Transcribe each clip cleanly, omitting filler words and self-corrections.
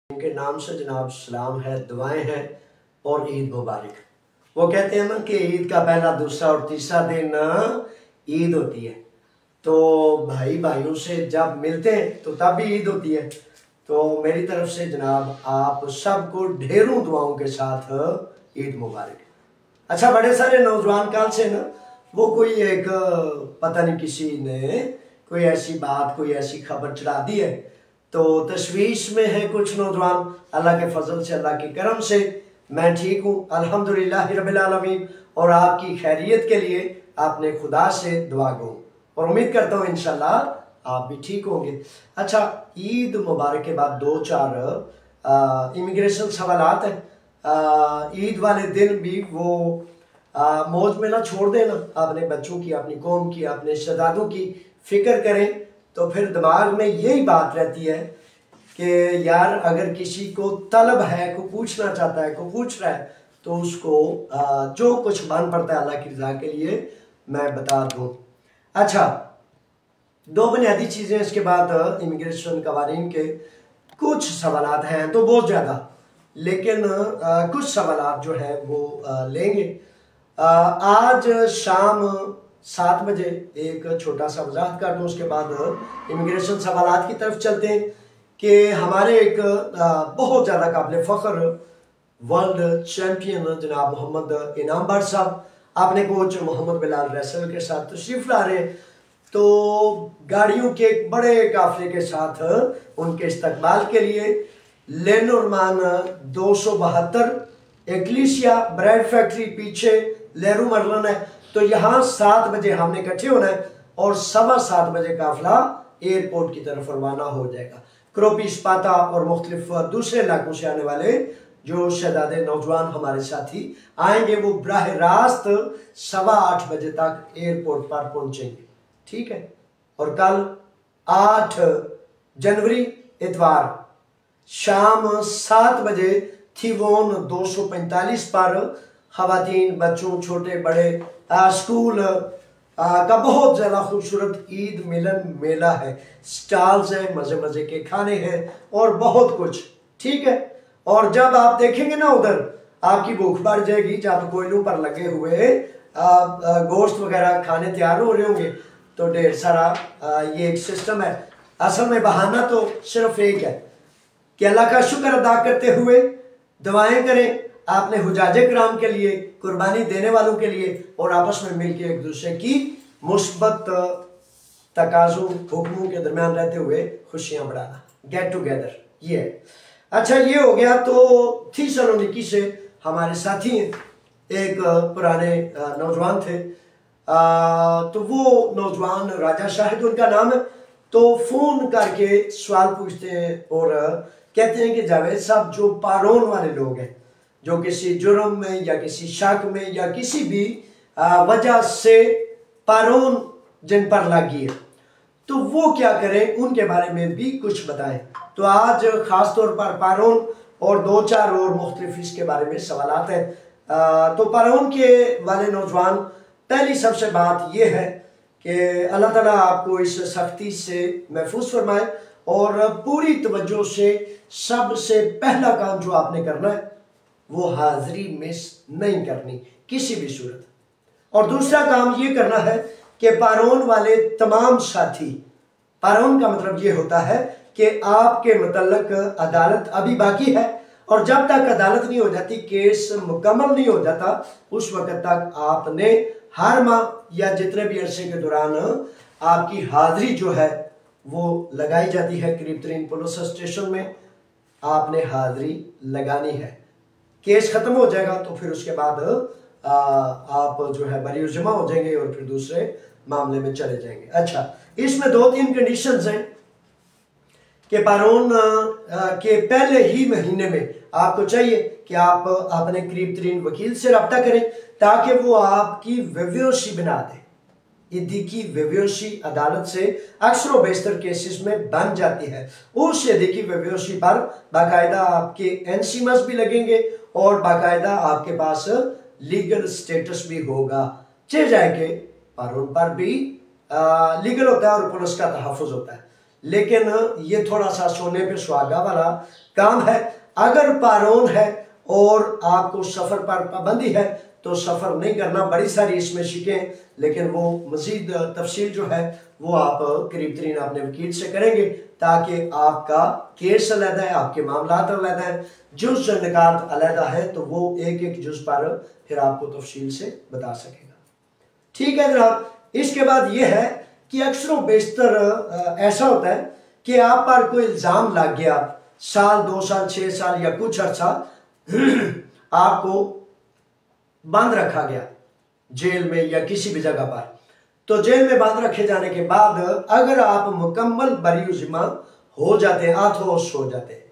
उनके नाम से जनाब सलाम है, दुआएं हैं और ईद मुबारक। वो कहते हैं ना कि ईद का पहला, दूसरा और तीसरा दिन ईद होती है। तो भाई भाइयों से जब मिलते हैं तो तब भी ईद होती है। तो मेरी तरफ से जनाब आप सबको ढेरों दुआओं के साथ ईद मुबारक। अच्छा, बड़े सारे नौजवान काल से ना वो कोई एक पता नहीं किसी ने कोई ऐसी बात, कोई ऐसी खबर चढ़ा दी है, तो तशवीश में है कुछ नौजवान। अल्लाह के फजल से, अल्लाह के करम से मैं ठीक हूँ अल्हम्दुलिल्लाह रब्बिल आलमीन। और आपकी खैरियत के लिए आपने खुदा से दुआ गो और उम्मीद करता हूँ इंशाल्लाह आप भी ठीक होंगे। अच्छा, ईद मुबारक के बाद दो चार इमिग्रेशन सवालात हैं। ईद वाले दिन भी वो मौज में ना छोड़ देना, अपने बच्चों की, अपनी कौम की, अपने शहजादों की फिक्र करें। तो फिर दिमाग में यही बात रहती है कि यार अगर किसी को तलब है, को पूछना चाहता है, को पूछ रहा है, तो उसको जो कुछ बन पड़ता है अल्लाह की रज़ा के लिए मैं बता दूँ। अच्छा, दो बुनियादी चीज़ें, इसके बाद इमिग्रेशन कवानीन के कुछ सवालात हैं, तो बहुत ज़्यादा, लेकिन कुछ सवालात जो है वो लेंगे। आज शाम 7 बजे एक छोटा सा वजाहत कर दूँ, उसके बाद इमिग्रेशन सवालात की तरफ चलते हैं कि हमारे एक बहुत ज़्यादा काबिल फ़ख्र वर्ल्ड चैम्पियन जनाब मोहम्मद इनाम भट्ट साहब अपने कोच मोहम्मद बिलाल रैसल के साथ तशरीफ़ ला रहे हैं। तो गाड़ियों के एक बड़े काफिले के साथ उनके इस्तकबाल के लिए लेनोरमान 272 एक्लिसिया ब्रेड फैक्ट्री पीछे लेरू मरलन है। तो यहाँ 7 बजे हमने इकट्ठे होना है और 7:15 बजे काफिला एयरपोर्ट की तरफ रवाना हो जाएगा। क्रोपी, स्पाता और मुख्तलिफ दूसरे इलाकों से आने वाले जो शहजादे नौजवान हमारे साथी आएंगे वो बराह रास्त 8:15 बजे तक एयरपोर्ट पर पहुंचेंगे, ठीक है। और कल 8 जनवरी इतवार शाम 7 बजे थीवोन 245 पर खवातीन, बच्चों, छोटे बड़े स्कूल का बहुत ज़्यादा खूबसूरत ईद मिलन मेला है। स्टॉल्स हैं, मज़े मज़े के खाने हैं और बहुत कुछ, ठीक है। और जब आप देखेंगे ना उधर आपकी भूख बढ़ जाएगी। जब कोयलों पर लगे हुए गोश्त वगैरह खाने तैयार हो रहे होंगे तो ढेर सारा ये एक सिस्टम है। असल में बहाना तो सिर्फ एक है कि अल्लाह का शुक्र अदा करते हुए दुआएं करें आपने हुजाजे कराम के लिए, कुर्बानी देने वालों के लिए, और आपस में मिलकर एक दूसरे की मुस्बत तकाज़ों, हुक्मों के दरमियान रहते हुए खुशियां बढ़ाना, गेट टुगेदर, ये है। अच्छा, ये हो गया। तो थेसलोनिकी से हमारे साथी हैं, एक पुराने नौजवान थे, तो वो नौजवान राजा शाहिद उनका नाम है। तो फोन करके सवाल पूछते हैं और कहते हैं कि जावेद साहब, जो पारोन वाले लोग हैं, जो किसी जुर्म में या किसी शक में या किसी भी वजह से पारोन जिन पर लगी है, तो वो क्या करें, उनके बारे में भी कुछ बताएं। तो आज खास तौर पर पारोन और 2-4 और मुख्तलिफ इसके बारे में सवालात हैं। तो पारोन के वाले नौजवान, पहली सबसे बात यह है कि अल्लाह ताला आपको इस सख्ती से महफूज फरमाए और पूरी तवज्जो से सबसे पहला काम जो आपने करना है वो हाजिरी मिस नहीं करनी किसी भी सूरत। और दूसरा काम ये करना है कि पारोन वाले तमाम साथी, पारोन का मतलब ये होता है कि आपके मुतल्लक अदालत अभी बाकी है और जब तक अदालत नहीं हो जाती, केस मुकम्मल नहीं हो जाता, उस वक्त तक आपने हर माह या जितने भी अरसे के दौरान आपकी हाजिरी जो है वो लगाई जाती है। करीब तरीन पुलिस स्टेशन में आपने हाजिरी लगानी है। केस खत्म हो जाएगा तो फिर उसके बाद आप जो है बरी जमा हो जाएंगे और फिर दूसरे मामले में चले जाएंगे। अच्छा, इसमें 2-3 कंडीशंस हैं कि पारोन के पहले ही महीने में आपको चाहिए कि आप अपने करीब तरीन वकील से रब्ता करें ताकि वो आपकी वेव्योशी बना दे। ईदी की वेव्योशी अदालत से अक्सर बेशतर केसेस में बन जाती है। उस ईदी की वेव्योशी पर बाकायदा आपके एनसीमस भी लगेंगे और बाकायदा आपके पास लीगल स्टेटस भी होगा। चाहे जाए कि पारोन पर भी लीगल होता है और पुलिस का तहफ़्फ़ुज़ होता है, लेकिन ये थोड़ा सा सोने पे सुहागा वाला काम है। अगर पारोन है और आपको सफ़र पर पाबंदी है तो सफ़र नहीं करना। बड़ी सारी इसमें शिकें, लेकिन वो मज़ीद तफसील जो है वो आप करीब तरीन अपने वकील से करेंगे, ताकि आपका केस अलहदा है, आपके मामला अलहदा है, जुज़ निकात अलहदा है, तो वो एक एक जुज़ पर फिर आपको तफसील से बता सकेगा। ठीक है जनाब। इसके बाद ये है कि अक्सर बेशतर ऐसा होता है कि आप पर कोई इल्ज़ाम लग गया, साल 2 साल 6 साल या कुछ अर्सा आपको बंद रखा गया जेल में या किसी भी जगह पर। तो जेल में बंद रखे जाने के बाद अगर आप मुकम्मल बरी ज़िम्मा हो जाते हैं, आत्महोश हो जाते हैं,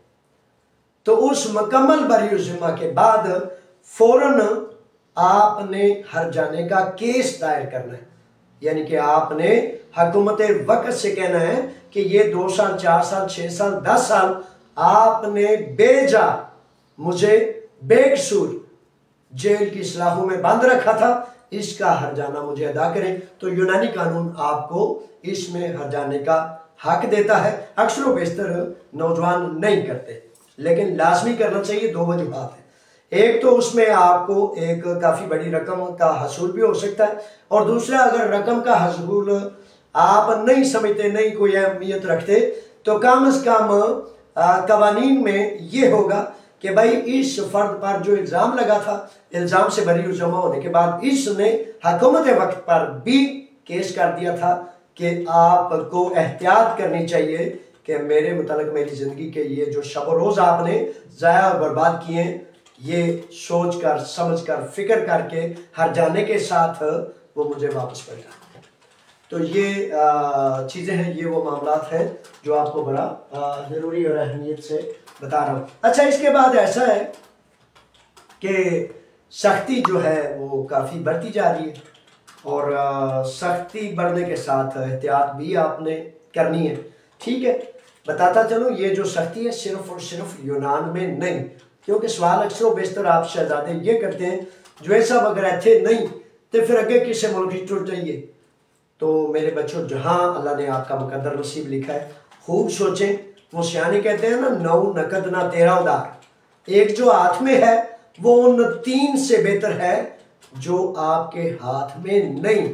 तो उस मुकम्मल बरी ज़िम्मा के बाद फौरन आपने हर जाने का केस दायर करना है। यानी कि आपने हुकूमत वक्त से कहना है कि ये 2 साल 4 साल 6 साल 10 साल आपने बेजा मुझे बेकसूर जेल की सलाखों में बंद रखा था, इसका हर्जाना मुझे अदा करें। तो यूनानी कानून आपको इसमें हर्जाने का हक देता है। अक्सर बेशतर नौजवान नहीं करते, लेकिन लाजमी करना चाहिए। 2 वजूहात है। एक तो उसमें आपको एक काफ़ी बड़ी रकम का हसूल भी हो सकता है, और दूसरा अगर रकम का हसूल आप नहीं समझते, नहीं कोई अहमियत रखते, तो कम अज़ कम कवानीन में ये होगा कि भाई इस फर्द पर जो इल्ज़ाम लगा था, इल्ज़ाम से बरी जमा होने के बाद इसने हुकूमत वक्त पर भी केस कर दिया था कि आपको एहतियात करनी चाहिए कि मेरे मुतालिक मेरी ज़िंदगी के ये जो शब रोज़ आपने ज़ाया और बर्बाद किए, ये सोच कर समझ कर फिक्र करके हर जाने के साथ वो मुझे वापस मिल जाए। तो ये चीज़ें हैं, ये वो मामलात हैं जो आपको बड़ा ज़रूरी और अहमियत से बता रहा हूँ। अच्छा, इसके बाद ऐसा है कि सख्ती जो है वो काफ़ी बढ़ती जा रही है, और सख्ती बढ़ने के साथ एहतियात भी आपने करनी है। ठीक है, बताता चलो, ये जो सख्ती है सिर्फ और सिर्फ यूनान में नहीं, क्योंकि सवाल अक्सर बेशतर आप शहजादे ये करते हैं जो ऐसा अगर थे नहीं तो फिर अगे किसे मुल्क टुट जाइए। तो मेरे बच्चों, जहाँ अल्लाह ने आपका मुकद्दर नसीब लिखा है खूब सोचें। वो सियाने कहते हैं ना, 9 नकद ना 13 उधार। एक जो हाथ में है वो उन 3 से बेहतर है जो आपके हाथ में नहीं।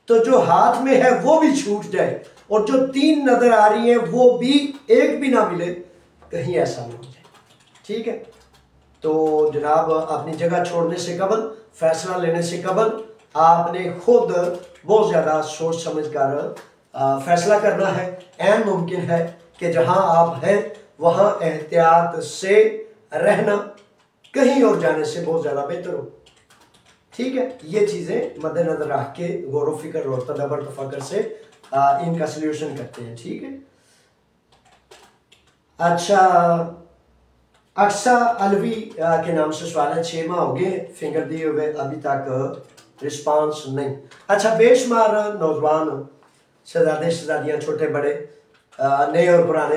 तो जो हाथ में है वो भी छूट जाए और जो 3 नजर आ रही है वो भी एक भी ना मिले, कहीं ऐसा ना हो जाए। ठीक है, तो जनाब अपनी जगह छोड़ने से कबल, फैसला लेने से कबल आपने खुद बहुत ज़्यादा सोच समझ कर फैसला करना है। ऐन मुमकिन है कि जहां आप हैं वहां एहतियात से रहना कहीं और जाने से बहुत ज़्यादा बेहतर हो। ठीक है, ये चीज़ें मद्देनजर रख के गौर व फिक्र और तदब्बर तफक्कुर से इनका सल्यूशन करते हैं। ठीक है। अच्छा, अक्सा अलवी के नाम से सवाल है, 6 माह हो गए फिंगर दिए हुए, अभी तक रिस्पांस नहीं। अच्छा, बेशुमार नौजवान शहजादे शहजादियाँ, छोटे बड़े, नए और पुराने,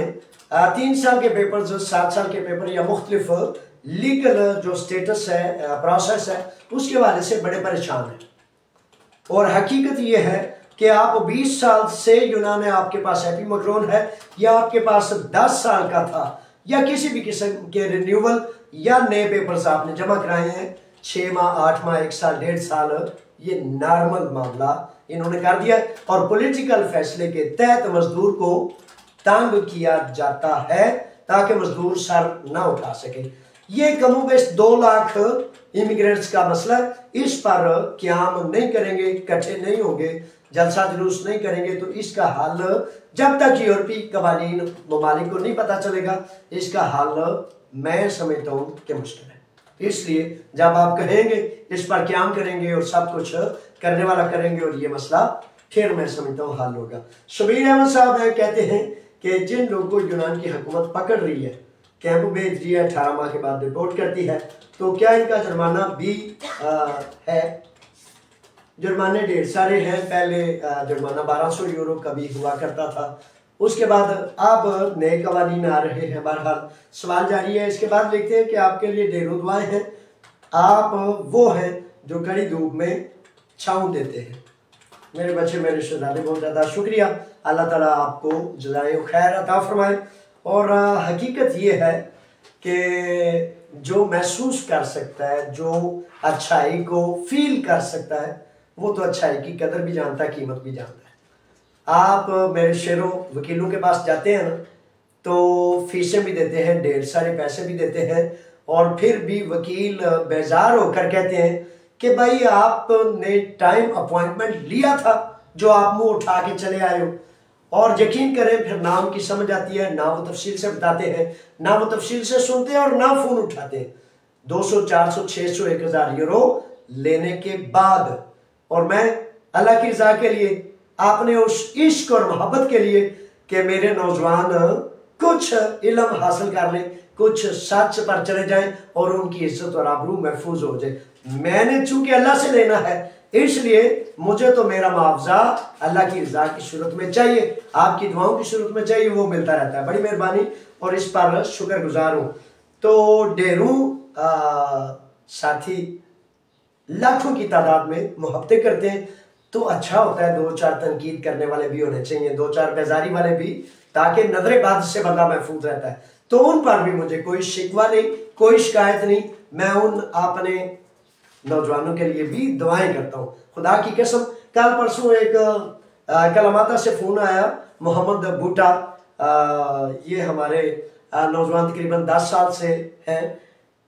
3 साल के पेपर, 7 साल के पेपर या मुख्तलिफ लीगल जो स्टेटस है, प्रोसेस है, उसके हवाले से बड़े परेशान हैं। और हकीकत ये है कि आप 20 साल से यूनान है, आपके पास एपीमोड्रोन है, या आपके पास 10 साल का था, या किसी भी किस्म के रिन्यूअल या नए पेपर्स आपने जमा कराए हैं, 6 माह 8 माह 1 साल 1.5 साल, ये नॉर्मल मामला इन्होंने कर दिया। और पॉलिटिकल फैसले के तहत मजदूर को तंग किया जाता है ताकि मजदूर सर ना उठा सके। ये कमोबेश 2 लाख इमिग्रेंट्स का मसला है। इस पर क्याम नहीं करेंगे, इकट्ठे नहीं होंगे, जलसा जुलूस नहीं करेंगे, तो इसका हल जब तक यूरोपीय कवानीन ममालिक को नहीं पता चलेगा, इसका हल मैं समझता हूँ कि मुश्किल है। इसलिए जब आप कहेंगे इस पर क्याम करेंगे और सब कुछ करने वाला करेंगे और ये मसला फिर मैं समझता हूँ हल होगा। शबीर अहमद साहब कहते हैं कि जिन लोगों को यूनान की हुकूमत पकड़ रही है, कैंप भेज रही है, 18 माह के बाद रिपोर्ट करती है, तो क्या इनका जुर्माना भी है? जुर्माने ढेर सारे हैं। पहले जुर्माना 1200 यूरो कभी हुआ करता था, उसके बाद अब नए कवानीन आ रहे हैं। बहरहाल सवाल जारी है। इसके बाद लिखते हैं कि आपके लिए ढेरों दुआएं हैं, आप वो हैं जो कड़ी धूप में छाँव देते हैं। मेरे बच्चे, मेरे शहजादे, बहुत ज़्यादा शुक्रिया। अल्लाह ताला आपको जज़ाए खैर अता फरमाए। और हकीकत ये है कि जो महसूस कर सकता है, जो अच्छाई को फील कर सकता है, वो तो अच्छाई की कदर भी जानता है, कीमत भी जानता है। आप मेरे शेरों वकीलों के पास जाते हैं ना, तो फीसें भी देते हैं, ढेर सारे पैसे भी देते हैं, और फिर भी वकील बेजार होकर कहते हैं कि भाई आपने टाइम अपॉइंटमेंट लिया था, जो आप मुंह उठा के चले आए हो। और यकीन करें फिर नाम की समझ आती है, ना वो तफसील से बताते हैं, ना वो तफसील से सुनते हैं, और ना फोन उठाते हैं। 200, 400, 600, 1000 यूरो लेने के बाद, और मैं अल्लाह की रजा के लिए, आपने उस इश्क और मोहब्बत के लिए कि मेरे नौजवान कुछ इल्म हासिल कर लें, कुछ सच पर चले जाएं और उनकी इज्जत और आबरू महफूज हो जाए। मैंने चूंकि अल्लाह से लेना है, इसलिए मुझे तो मेरा मुआवजा अल्लाह की रजा की सूरत में चाहिए, आपकी दुआओं की सूरत में चाहिए, वो मिलता रहता है। बड़ी मेहरबानी और इस पर शुक्रगुजार हूँ। तो ढेरों साथी लाखों की तादाद में मोहब्बतें करते हैं, तो अच्छा होता है 2-4 तनकीद करने वाले भी होने चाहिए, 2-4 बेजारी वाले भी, ताकि नजरे बाद से बंदा महफूज रहता है। तो उन पर भी मुझे कोई शिकवा नहीं, कोई शिकायत नहीं। मैं उन अपने नौजवानों के लिए भी दुआएं करता हूँ। खुदा की कसम, कल परसों एक कलमाता से फोन आया, मोहम्मद बूटा, ये हमारे नौजवान तकरीबन 10 साल से हैं।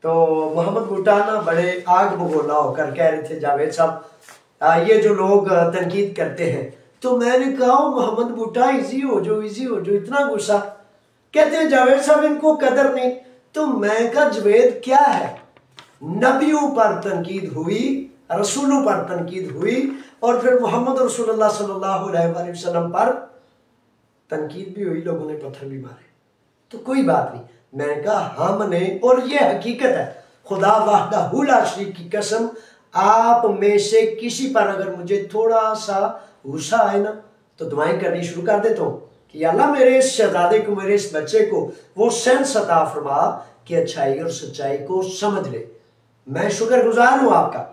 तो मोहम्मद बूटा ना बड़े आग बगोला होकर कह रहे थे, जावेद साहब ये जो लोग तनकीद करते हैं, तो मैंने कहा मोहम्मद बूटा इजी हो जो, इजी हो जो, इतना गुस्सा। कहते हैं जावेद साहब इनको कदर नहीं। तो मैं कहा जवेद क्या है, नबियों पर तनकीद हुई, रसूलों पर तनकीद हुई, और फिर मोहम्मद रसूलुल्लाह सल्लल्लाहु अलैहि वसल्लम पर तनकीद भी हुई, लोगों ने पत्थर भी मारे। तो कोई बात नहीं, मैंने कहा हमने, और ये हकीकत है, खुदा वहदहू ला शरीक की कसम, आप में से किसी पर अगर मुझे थोड़ा सा गुस्सा आए ना, तो दुआएं करनी शुरू कर देता हूँ कि अल्लाह मेरे इस शहजादे को, मेरे इस बच्चे को वो सेंस अता फरमा कि अच्छाई और सच्चाई को समझ ले। मैं शुक्रगुजार हूँ आपका,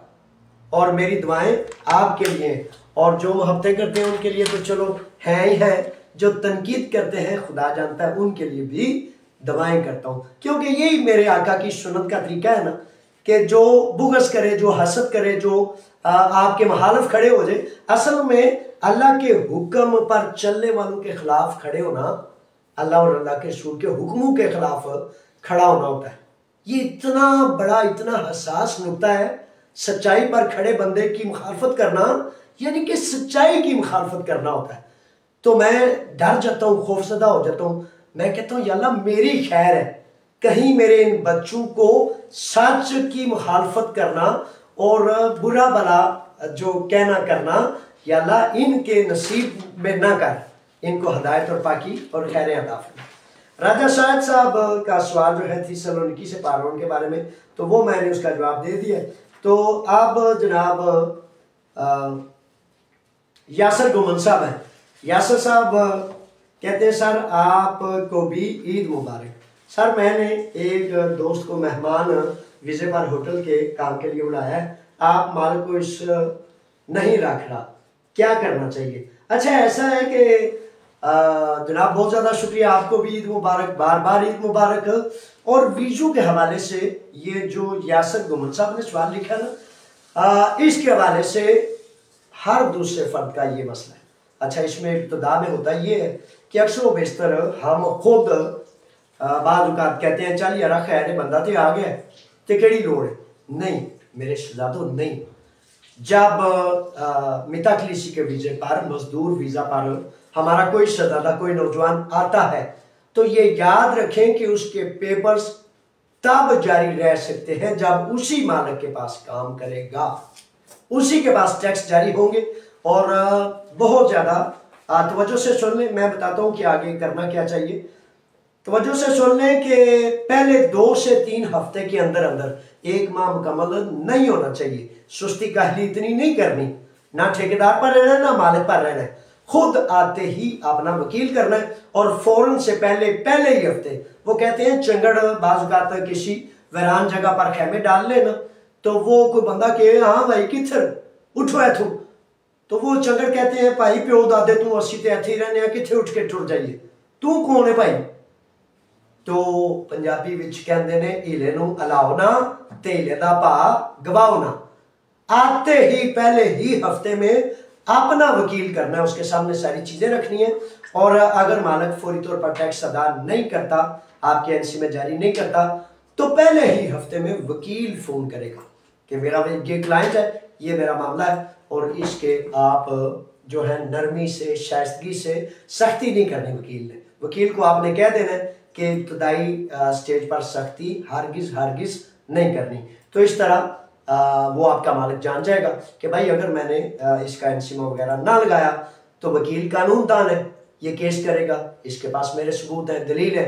और मेरी दुआएं आपके लिए, और जो मोहब्बतें करते हैं उनके लिए तो चलो है ही है, जो तनकीद करते हैं खुदा जानता है उनके लिए भी दुआएं करता हूँ। क्योंकि यही मेरे आका की सुन्नत का तरीका है ना, कि जो बुग़्ज़ करे, जो हसद करे, जो आपके मुखालिफ खड़े हो जाए, असल में अल्लाह के हुक्म पर चलने वालों के खिलाफ खड़े होना, अल्लाह और अल्लाह के रसूल के हुक्मों के खिलाफ खड़ा होना होता है। ये इतना बड़ा, इतना हसास नुक्ता है। सच्चाई पर खड़े बंदे की मुखालफत करना यानी कि सच्चाई की मुखालफत करना होता है। तो मैं डर जाता हूँ, खौफजदा हो जाता हूँ। मैं कहता हूँ या अल्लाह मेरी खैर है, कहीं मेरे इन बच्चों को सच की मुखालफत करना और बुरा भला जो कहना करना, या अल्लाह इनके नसीब में ना कर, इनको हिदायत और पाकी और खैर अता फरमा। राजा शाहिद साहब का सवाल जो है थिस्सलुनीकी से पार्लोन के बारे में, तो वो मैंने उसका जवाब दे दिया। तो अब जनाब यासर गुमन साहब हैं। यासर साहब कहते हैं सर आपको भी ईद मुबारक। सर मैंने एक दोस्त को मेहमान वीज़े पर होटल के काम के लिए बुलाया है, आप माल को इस नहीं रख रहा, क्या करना चाहिए? अच्छा ऐसा है कि जनाब बहुत ज़्यादा शुक्रिया, आपको भी ईद मुबारक, बार बार ईद मुबारक। और वीज़ों के हवाले से ये जो यासर गुमन साहब ने सवाल लिखा ना, इसके हवाले से हर दूसरे फर्द का ये मसला है। अच्छा इसमें इब्तिदा में होता ये है कि अक्सर व बेशतर हम खुद बाद कहते हैं चल यार खैर बंदा तो आ गया तो केड़ी लोड़ है। नहीं मेरे शहजादों, नहीं। जब मिता खलीसी के वीज़े पर, मजदूर वीज़ा पर हमारा कोई शहजादा, कोई नौजवान आता है, तो ये याद रखें कि उसके पेपर्स तब जारी रह सकते हैं जब उसी मालिक के पास काम करेगा, उसी के पास टैक्स जारी होंगे। और बहुत ज़्यादा तवज्जो से सुन लें, मैं बताता हूँ कि आगे करना क्या चाहिए। तवज्जो से सुन लें कि पहले 2 से 3 हफ्ते के अंदर अंदर 1 माह मुकम्मल नहीं होना चाहिए। सुस्ती काहली इतनी नहीं करनी, ना ठेकेदार पर रहना है ना मालिक पर रहना है। खुद आते ही अपना वकील करना है और फौरन से पहले ही हफ्ते, वो कहते हैं चंगड़ बाजुकात किसी वीरान जगह पर खेमे डाल लेना, तो वो कोई बंदा कहे हाँ भाई किधर उठो है तू, तो वो चंगड़ कहते हैं भाई प्यो दादे तू असी तो इत्थे ही रहने किथे उठ के टुर जाइए, तू कौन है भाई? तो पंजाबी विच कहते ने हीले नूं अलाओ ना ते हीले दा भा गवाओ ना। आते ही पहले ही हफ्ते में अपना वकील करना है, उसके सामने सारी चीजें रखनी है। और अगर मालिक फौरी तौर पर टैक्स अदा नहीं करता, आपके एनसी में जारी नहीं करता, तो पहले ही हफ्ते में वकील फोन करेगा कि मेरा ये क्लाइंट है, ये मेरा मामला है, और इसके आप जो है नरमी से, शाइस्तगी से, सख्ती नहीं करनी वकील ने। वकील को आपने कह देना है कि इब्तदाई स्टेज पर सख्ती हरगिज हरगिज नहीं करनी। तो इस तरह वो आपका मालिक जान जाएगा कि भाई अगर मैंने इसका एनसीमा वगैरह ना लगाया तो वकील कानून दान है, ये केस करेगा, इसके पास मेरे सबूत है, दलील है।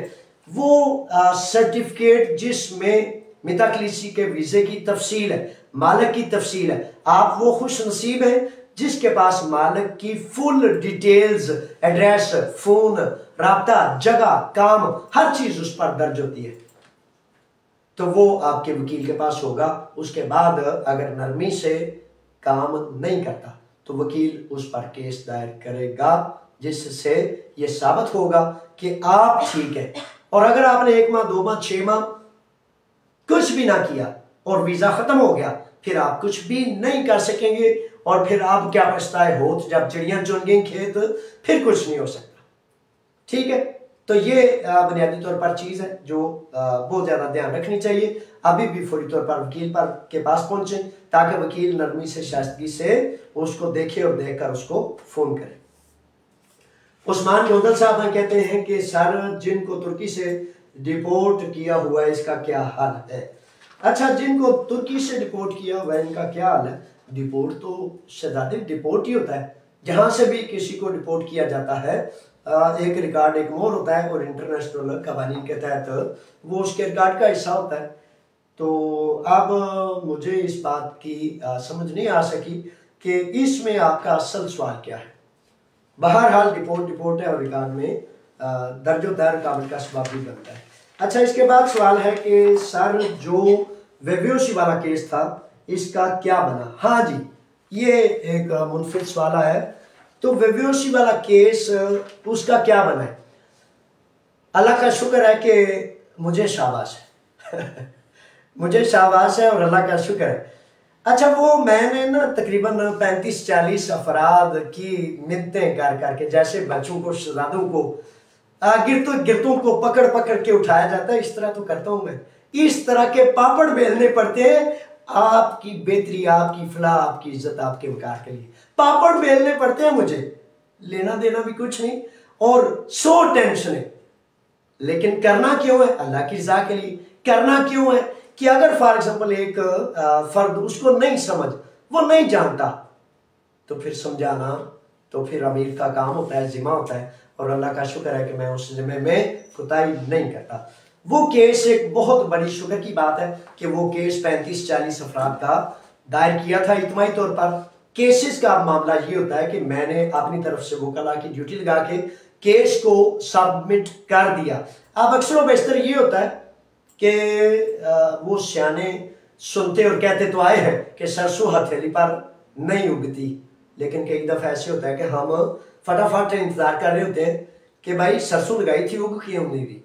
वो सर्टिफिकेट जिसमें मिताकलीसी के वीजे की तफसील है, मालिक की तफसील है, आप वो खुश नसीब हैं जिसके पास मालिक की फुल डिटेल्स, एड्रेस, फोन, राब्ता, जगह, काम, हर चीज उस पर दर्ज होती है। तो वो आपके वकील के पास होगा। उसके बाद अगर नरमी से काम नहीं करता तो वकील उस पर केस दायर करेगा, जिससे ये साबित होगा कि आप ठीक है। और अगर आपने 1 माह, 2 माह, 6 माह कुछ भी ना किया और वीजा खत्म हो गया, फिर आप कुछ भी नहीं कर सकेंगे। और फिर आप क्या पछताए होत जब चिड़ियां चुन गई खेत, फिर कुछ नहीं हो सकता। ठीक है, तो ये बुनियादी तौर पर चीज है जो बहुत ज्यादा ध्यान रखनी चाहिए। अभी भी फौरी तौर पर वकील पर के पास पहुंचे ताकि वकील नरमी से, शाइस्तगी से उसको देखे और देखकर उसको फोन करे। उस्मान जोदल साहब कहते हैं कि सर जिनको तुर्की से डिपोर्ट किया हुआ है इसका क्या हाल है। अच्छा, जिनको तुर्की से डिपोर्ट किया हुआ है इनका क्या हाल है। डिपोर्ट तो शहजादे डिपोर्ट ही होता है, जहां से भी किसी को डिपोर्ट किया जाता है एक रिकॉर्ड, एक मोहर होता है, और इंटरनेशनल कवानीन के तहत वो उसके रिकॉर्ड का हिस्सा होता है। तो अब मुझे इस बात की समझ नहीं आ सकी कि इसमें आपका असल सवाल क्या है। बहरहाल डिपोर्ट है और रिकॉर्ड में दर्जो दर काबिल का सबब भी बनता है। अच्छा, इसके बाद सवाल है कि सर जो वेव्योसी वाला केस था इसका क्या बना। हाँ जी, ये एक मुनफिद सवाल है। तो वेव्योसी वाला केस उसका क्या बना है। अल्लाह का शुक्र है कि मुझे शाबाश है मुझे शाबाश है और अल्लाह का शुक्र है। अच्छा, वो मैंने ना तकरीबन 35-40 अफराद की मिन्नतें कर करके, जैसे बच्चों को, शहजादों को गिरतों को पकड़ पकड़ के उठाया जाता है, इस तरह तो करता हूं मैं। इस तरह के पापड़ बेलने पड़ते हैं आपकी बेहतरी, आपकी फलाह, आपकी इज्जत, आपके वकार के लिए पापड़ बेलने पड़ते हैं मुझे। लेना देना भी कुछ नहीं और 100 टेंशन है, लेकिन करना क्यों है। अल्लाह की रज़ा के लिए करना क्यों है कि अगर फॉर एग्जाम्पल एक फर्द उसको नहीं समझ, वो नहीं जानता, तो फिर समझाना तो फिर अमीर का काम होता है, जिम्मा होता है। और अल्लाह का शुक्र है कि मैं उस जिम्मे में कोताही नहीं करता। वो केस एक बहुत बड़ी शुक्र की बात है कि वो केस 35-40 अफराद का दायर किया था इज्तिमाई तौर पर। केसेस का मामला ये होता है कि मैंने अपनी तरफ से वकाला की ड्यूटी लगा के केस को सबमिट कर दिया। अब अक्सर बेशतर ये होता है कि वो सियाने सुनते और कहते तो आए हैं कि सरसों हथेली पर नहीं उगती, लेकिन कई दफा ऐसे होता है कि हम फटाफट इंतजार कर रहे होते हैं कि भाई सरसों लगाई थी, उग क्यों नहीं हुई।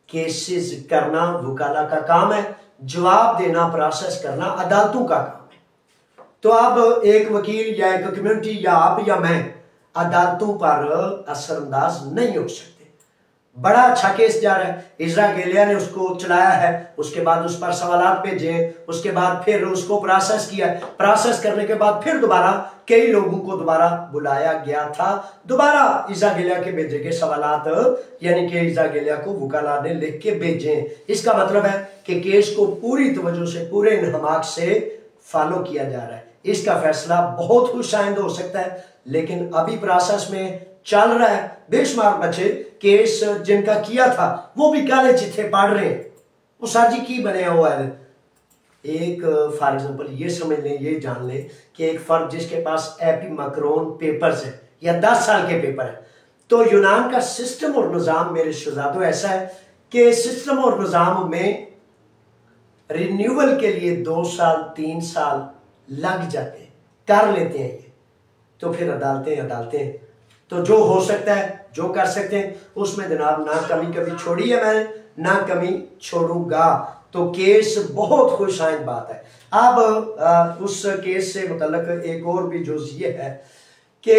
केसेस करना वकाला का काम है, जवाब देना, प्रोसेस करना अदालतों का काम है। तो अब एक वकील या एक कम्युनिटी या आप या मैं अदालतों पर असरअंदाज नहीं हो सकते। बड़ा अच्छा केस जा रहा है, इजरा गेलिया ने उसको चलाया है, उसके बाद उस पर सवालात भेजे, उसके बाद फिर उसको प्रोसेस किया, प्रोसेस करने के बाद फिर दोबारा कई लोगों को दोबारा बुलाया गया था, दोबारा इजरा गेलिया के भेजे गए सवालात, यानी कि इजरा गेलिया को वकाला ने लिख के भेजे। इसका मतलब है कि केस को पूरी तवज्जो से, पूरे इन्हमाक से फॉलो किया जा रहा है। इसका फैसला बहुत कुछ आइंदा हो सकता है, लेकिन अभी प्रोसेस में चल रहा है। बेशुमार बच्चे केस जिनका किया था वो भी काले चिट्ठे पढ़ रहे हैं, वो साजी की बने हुआ है। एक फॉर एग्जांपल ये समझ लें, ये जान लें कि एक फर्द जिसके पास एपिमैक्रोन पेपर्स है या 10 साल के पेपर है, तो यूनान का सिस्टम और निज़ाम मेरे शहजादों ऐसा है कि सिस्टम और निज़ाम में रिन्यूअल के लिए 2 साल 3 साल लग जाते हैं, कर लेते हैं ये। तो फिर अदालतें तो जो हो सकता है, जो कर सकते हैं, उसमें जनाब ना कमी कभी छोड़ी है मैंने, ना कमी छोड़ूंगा। तो केस बहुत खुशाइंद बात है। अब उस केस से मुतल्लिक एक और भी जुज़ ये है कि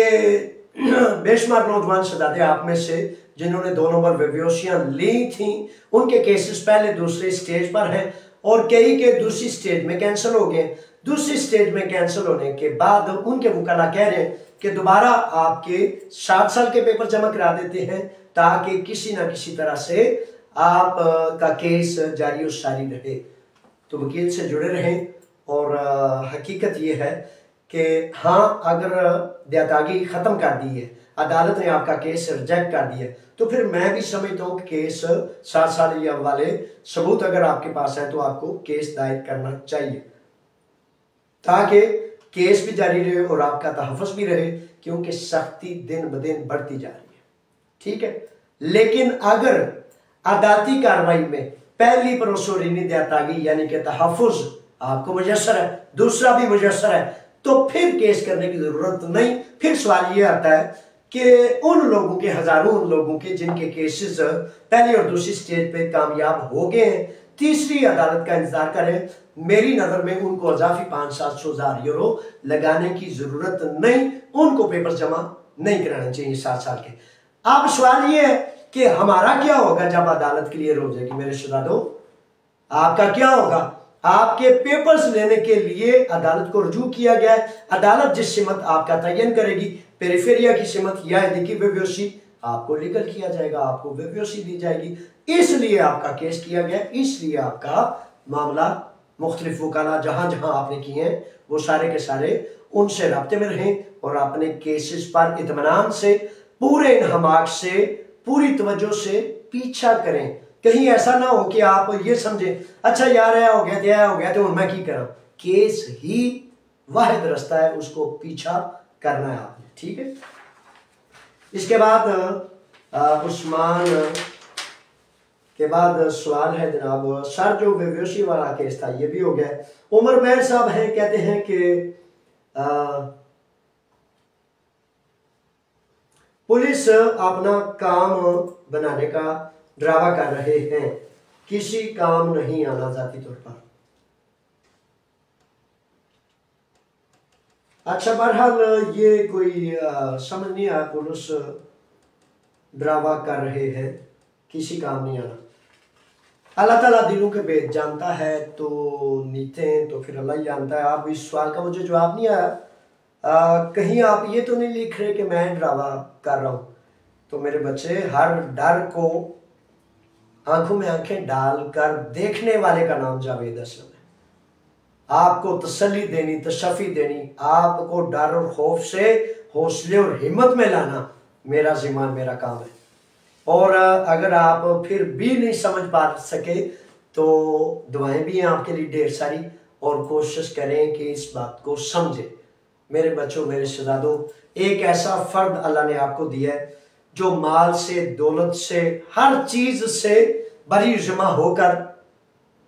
बेशुमार नौजवान शहजादे आप में से जिन्होंने 2 नंबर बेहोशियां ली थी, उनके केसेस पहले दूसरे स्टेज पर हैं और कई के दूसरी स्टेज में कैंसिल हो गए। दूसरी स्टेज में कैंसिल होने के बाद उनके वकाला कह रहे हैं कि दोबारा आपके 7 साल के पेपर जमा करा देते हैं ताकि किसी ना किसी तरह से आप का केस जारी और सारी रहे। तो वकील से जुड़े रहें। और हकीकत ये है कि हाँ, अगर दयातागी ख़त्म कर दी है, अदालत ने आपका केस रिजेक्ट कर दिया, तो फिर मैं भी समझता हूँ केस 7 साल या वाले सबूत अगर आपके पास है तो आपको केस दायर करना चाहिए ताकि केस भी जारी रहे और आपका तहफ़्फ़ुज़ भी रहे, क्योंकि सख्ती दिन ब दिन बढ़ती जा रही है। ठीक है, लेकिन अगर अदालती कार्रवाई में पहली प्रोसोरिनी दयातागी यानी कि तहफ़्फ़ुज़ आपको मुयस्सर है, दूसरा भी मुयस्सर है, तो फिर केस करने की जरूरत नहीं। फिर सवाल ये आता है कि उन लोगों के, हजारों उन लोगों के जिनके केसेस पहली और दूसरी स्टेज पे कामयाब हो गए हैं, तीसरी अदालत का इंतजार करें। मेरी नजर में उनको अजाफी 500-700 हज़ार यूरो लगाने की जरूरत नहीं, उनको पेपर जमा नहीं कराने चाहिए 7 साल के। अब सवाल ये है कि हमारा क्या होगा जब अदालत क्लियर हो जाएगी? मेरे शहजादों, आपका क्या होगा? आपके पेपर्स लेने के लिए अदालत को रुजू किया गया है। अदालत जिस सिमत आपका तयन करेगी, पेरिफेरिया की सिमत या देखिए बेहोशी, आपको लीगल किया जाएगा, आपको बेहोशी दी जाएगी। इसलिए आपका केस किया गया, इसलिए आपका मामला मुख्तलिफ वकाला जहां जहां आपने किए हैं वो सारे के सारे उनसे राब्ते में रहें और अपने केसेस पर इत्मीनान से, पूरे इन्हमाक से, पूरी तवज्जो से पीछा करें। कहीं ऐसा ना हो कि आप ये समझें अच्छा यार यह हो गया तो मैं की करा। केस ही वाहिद रास्ता है, उसको पीछा करना है आपने। ठीक है, इसके बाद उस्मान के बाद सवाल है जनाब सर, जो बेहोशी वाला केस था ये भी हो गया। उमर मेहर साहब हैं, कहते हैं कि पुलिस अपना काम बनाने का ड्रावा कर रहे हैं, किसी काम नहीं आना जाती तौर पर। अच्छा, बहरहाल ये कोई समझ नहीं आया, पुलिस ड्रावा कर रहे हैं, किसी काम नहीं आना। अल्लाह ताला दिलों के भेद जानता है, तो नीतें तो फिर अल्लाह ही जानता है। आप इस सवाल का मुझे जवाब नहीं आया। कहीं आप ये तो नहीं लिख रहे कि मैं ड्रावा कर रहा हूँ। तो मेरे बच्चे, हर डर को आंखों में आंखें डालकर देखने वाले का नाम जावेद असलम है। आपको तसल्ली देनी, तशफ़ी देनी, आपको डर और खौफ से हौसले और हिम्मत में लाना मेरा ज़िम्मा, मेरा काम है। और अगर आप फिर भी नहीं समझ पा सके तो दुआएं भी हैं आपके लिए ढेर सारी, और कोशिश करें कि इस बात को समझें। मेरे बच्चों, मेरे शहजादों, एक ऐसा फर्द अल्लाह ने आपको दिया है जो माल से, दौलत से, हर चीज से बरी जमा होकर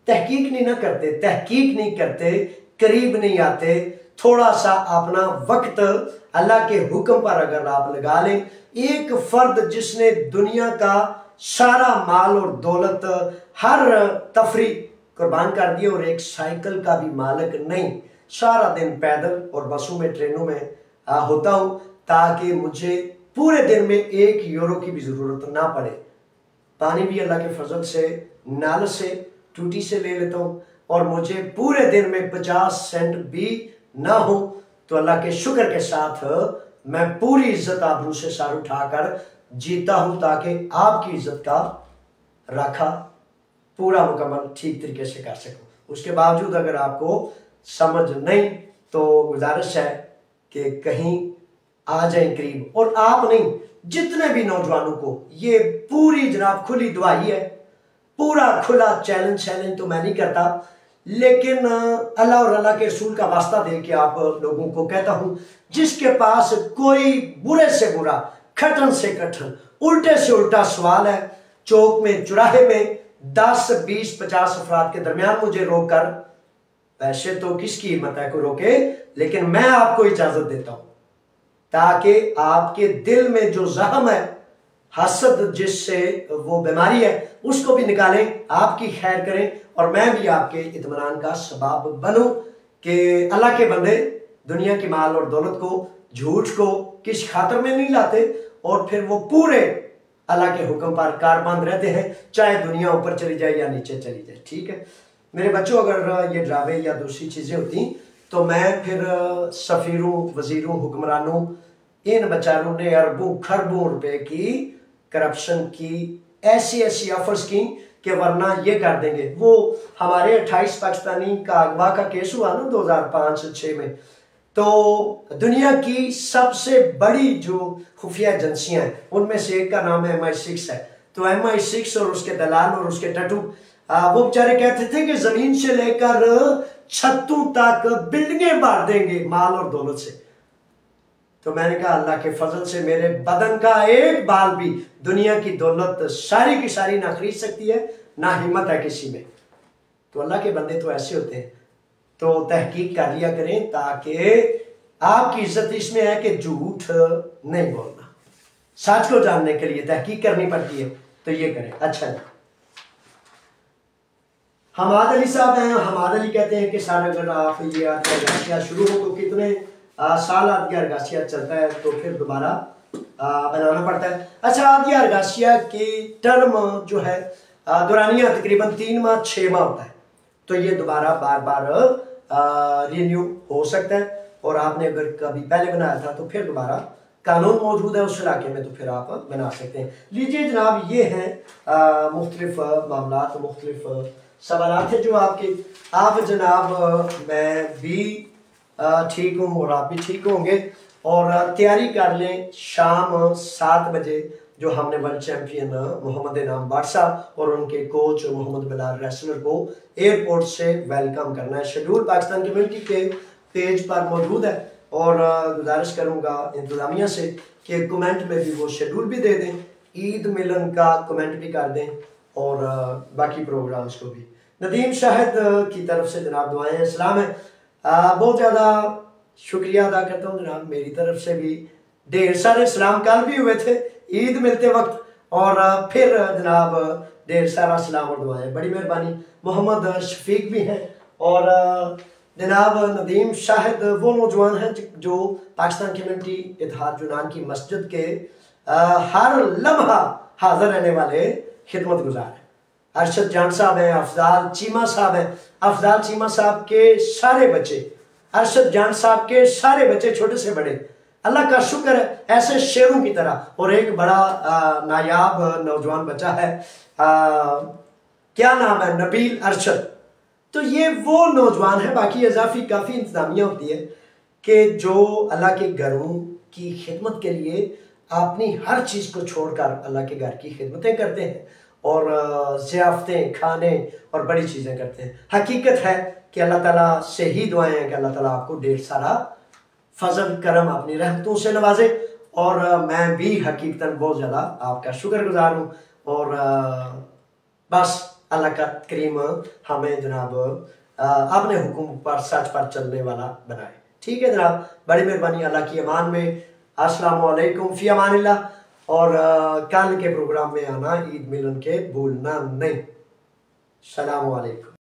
तहकीक नहीं करते, करीब नहीं आते। थोड़ा सा अपना वक्त अल्लाह के हुक्म पर अगर आप लगा लें, एक फर्द जिसने दुनिया का सारा माल और दौलत, हर तफरी कुर्बान कर दिया और एक साइकिल का भी मालिक नहीं, सारा दिन पैदल और बसों में, ट्रेनों में होता हूं ताकि मुझे पूरे दिन में 1 यूरो की भी जरूरत ना पड़े। पानी भी अल्लाह के फजल से नल से, टूटी से ले लेता हूँ, और मुझे पूरे दिन में 50 सेंट भी ना हो तो अल्लाह के शुक्र के साथ मैं पूरी इज्जत आबरू से सर उठाकर जीता हूं ताकि आपकी इज्जत का राखा पूरा मुकम्मल ठीक तरीके से कर सकूं। उसके बावजूद अगर आपको समझ नहीं तो गुजारिश है कि कहीं आ जाए करीब। और आप नहीं, जितने भी नौजवानों को ये पूरी जनाब खुली दुआई है, पूरा खुला चैलेंज तो मैं नहीं करता, लेकिन अल्लाह और अल्लाह के रसूल का वास्ता दे के आप लोगों को कहता हूं, जिसके पास कोई बुरे से बुरा, कठिन से कठिन, उल्टे से उल्टा सवाल है, चौक में, चौराहे में 10, 20, 50 अफराद के दरमियान मुझे रोककर, वैसे तो किसकी हिम्मत है को रोके, लेकिन मैं आपको इजाजत देता हूं ताकि आपके दिल में जो जख्म है हसद जिससे वो बीमारी है उसको भी निकालें, आपकी खैर करें और मैं भी आपके इत्मीनान का सबब बनूं कि अल्लाह के बंदे दुनिया की माल और दौलत को, झूठ को किस खातर में नहीं लाते और फिर वो पूरे अल्लाह के हुक्म पर कारबंद रहते हैं, चाहे दुनिया ऊपर चली जाए या नीचे चली जाए। ठीक है मेरे बच्चों, अगर ये ड्रामे या दूसरी चीज़ें होती तो मैं फिर सफ़ीरों, वजीरों, हुक्मरानों, इन बेचारों ने अरबों खरबों रुपए की करप्शन की, ऐसी ऐसी ऑफर्स की कि वरना ये कर देंगे। वो हमारे 28 पाकिस्तानी का अगवा का केस हुआ ना 2005-06 में, तो दुनिया की सबसे बड़ी जो खुफिया एजेंसियां हैं उनमें से एक का नाम MI6 है। तो MI6 और उसके दलाल और उसके टटू वो बेचारे कहते थे कि जमीन से लेकर छतों तक बिल्डिंगें बांट देंगे माल और दौलत से। तो मैंने कहा अल्लाह के फजल से मेरे बदन का एक बाल भी दुनिया की दौलत सारी की सारी ना खरीद सकती है, ना हिम्मत है किसी में। तो अल्लाह के बंदे तो ऐसे होते हैं, तो तहकीक कर लिया करें ताकि आपकी इज्जत इसमें है कि झूठ नहीं बोलना, सच को जानने के लिए तहकीक करनी पड़ती है, तो ये करें। अच्छा जी, हमाद अली साहब हैं। हमाद अली कहते हैं कि सर अगर आप ये अरगासिया शुरू हो तो कितने साल आदि अरगासिया चलता है, तो फिर दोबारा बनाना पड़ता है। अच्छा, आदि अरगासिया की टर्म जो है दौरानिया तकरीबन 3 माह 6 माह होता है, तो ये दोबारा बार बार रिन्यू हो सकता है। और आपने अगर कभी पहले बनाया था तो फिर दोबारा कानून मौजूद है उस इलाके में, तो फिर आप बना सकते हैं। लीजिए जनाब, ये हैं मुख्तलिफ मामलात, मुख्तलिफ सवालात है जो आपके, आप जनाब मैं भी ठीक हूँ और आप भी ठीक होंगे, और तैयारी कर लें शाम 7 बजे जो हमने वर्ल्ड चैंपियन मोहम्मद इनाम भट्ट साहब और उनके कोच मोहम्मद बिलाल रेसलर को एयरपोर्ट से वेलकम करना है। शेड्यूल पाकिस्तान कम्युनिटी के पेज पर मौजूद है और गुजारिश करूंगा इंतजामिया से कि कमेंट में भी वो शेड्यूल भी दे दें, ईद मिलन का कमेंट भी कर दें और बाकी प्रोग्राम्स को भी। नदीम शाहिद की तरफ से जनाब दुआएं इस्लाम है, बहुत ज़्यादा शुक्रिया अदा करता हूँ जनाब, मेरी तरफ से भी ढेर सारे सलाम कल भी हुए थे ईद मिलते वक्त, और फिर जनाब ढेर सारा सलाम और दुआएं, बड़ी मेहरबानी। मोहम्मद शफीक भी हैं और जनाब नदीम शाहिद वो नौजवान हैं जो पाकिस्तान कम्युनिटी इत्तेहाद यूनान की मस्जिद के हर लम्हा हाजिर रहने वाले खिदमत गुजार हैं। अरशद जान साहब हैं, अफजाल चीमा साहब हैं। अफजाल चीमा साहब के सारे बच्चे, अरशद जान साहब के सारे बच्चे छोटे से बड़े, अल्लाह का शुक्र है ऐसे शेरों की तरह। और एक बड़ा नायाब नौजवान बच्चा है, क्या नाम है, नबील अरशद। तो ये वो नौजवान है, बाकी इजाफी काफ़ी इंतजामिया होती है कि जो अल्लाह के घरों की खिदमत के लिए अपनी हर चीज़ को छोड़कर अल्लाह के घर की खिदमतें करते हैं और ज़ियाफ़तें, खाने और बड़ी चीज़ें करते हैं। हकीकत है कि अल्लाह ताला से ही दुआएं हैं कि अल्लाह ताला आपको ढेर सारा फजल करम अपनी रहमतों से नवाजे, और मैं भी हकीकतन बहुत ज़्यादा आपका शुक्रगुजार हूँ। और बस अल्लाह का करीम हमें जनाब अपने हुक्म पर, सच पर चलने वाला बनाए। ठीक है जनाब, बड़ी मेहरबानी, अल्लाह की अमान में। अस्सलामु अलैकुम, फ़ी अमानिल्लाह। और कल के प्रोग्राम में आना, ईद मिलन के भूलना नहीं। सलाम अलैकुम।